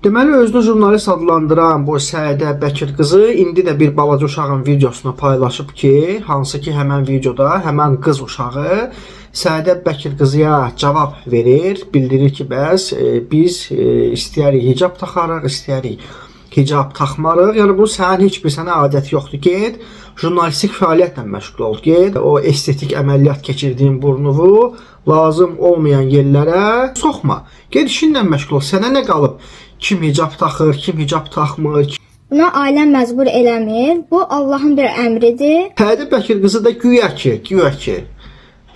Deməli, özünü jurnalist adlandıran bu Səidə Bəkir qızı indi də bir balaca uşağın videosunu paylaşıb ki, hansı ki həmən videoda həmən qız uşağı Səidə Bəkir qızıya cavab verir, bildirir ki, bəs biz istəyərik hicab taxarıq, istəyərik hicab taxmarıq. Yəni bu sənin heç bir sənə adət yoxdur. Get, jurnalistik fəaliyyətlə məşğul ol. Get, o estetik əməliyyat keçirdiyin burnuvu lazım olmayan yerlərə soxma. Get işinlə məşğul ol. Sənə nə qalıb? Kim hicab taxır, kim hicab taxmır? Buna ailəm məcbur eləmir. Bu Allahın bir əmridir. Səidə Bəkir qızı da güya ki,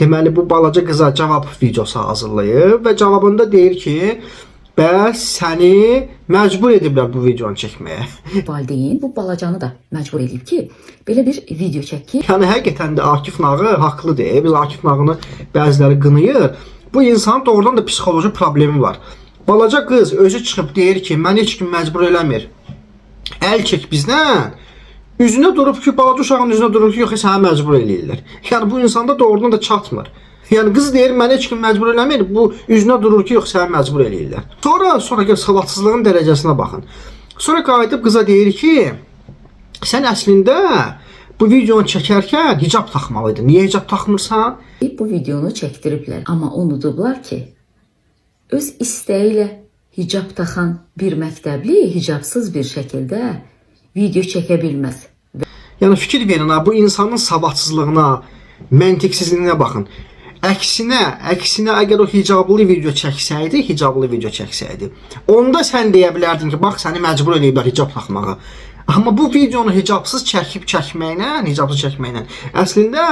deməli bu balaca qıza cavab videosu hazırlayıb və cavabında deyir ki, bəs səni məcbur ediblər bu videonu çəkməyə. Valideyn bu balacanı da məcbur edib ki, belə bir video çək ki, Yəni həqiqətən də Akif Nağı haqlıdır. Biz Akif Nağını bəziləri qınayır. Bu insanın doğrudan da psixoloji problemi var. Balaca qız özü çıxıb deyir ki, mən heç kim məcbur eləmir. Əl çək bizdən. Üzünə durub ki, balaca uşağın üzünə durub ki, yox, səni məcbur eləyirlər. Yəni bu insanda doğrudan da çatmır. Yəni qız deyir, mən heç kim məcbur eləmir. Bu üzünə durur ki, yox, səni məcbur eləyirlər. Sonra savadsızlığın dərəcəsinə baxın. Sonra qayıdıb qıza deyir ki, sən əslində bu videonu çəkərkən hicab taxmalıydın. Niyə hicab taxmırsan? bu videonu çəkdiriblər. Amma unudublar ki, öz istəyi ilə hicab taxan bir məktəbli hicabsız bir şəkildə video çəkə bilməz. Yəni fikir verin ha, bu insanın savadsızlığına, məntiqsizliyinə baxın. Əksinə əgər o hicablı video çəksəydi, onda sən deyə bilərdin ki, bax səni məcbur ediblər hicab taxmağa. Amma bu videonu hicabsız çəkməklə əslində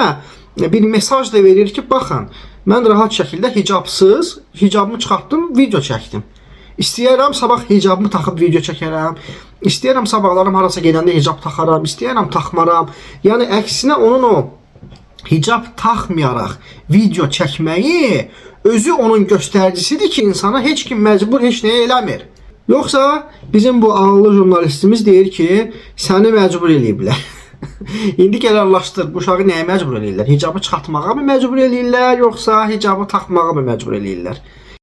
bir mesaj da verir ki, baxın, mən rahat şəkildə hicabımı çıxartdım, video çəkdim. İstəyərəm sabah hicabımı taxıb video çəkərəm, istəyərəm sabahlarım harasa gedəndə hicab taxaram, istəyərəm taxmaram. Yəni əksinə onun o hicab taxmayaraq video çəkməyi özü onun göstəricisidir ki, insana heç kim məcbur heç nəyə eləmir. Yoxsa bizim bu ağıllı jurnalistimiz deyir ki, səni məcbur eləyiblər. İndi qərarlaşdır, bu uşağı nəyə məcbur eləyirlər? Hicabı çıxartmağa mı məcbur eləyirlər, yoxsa hicabı taxmağa mı məcbur eləyirlər?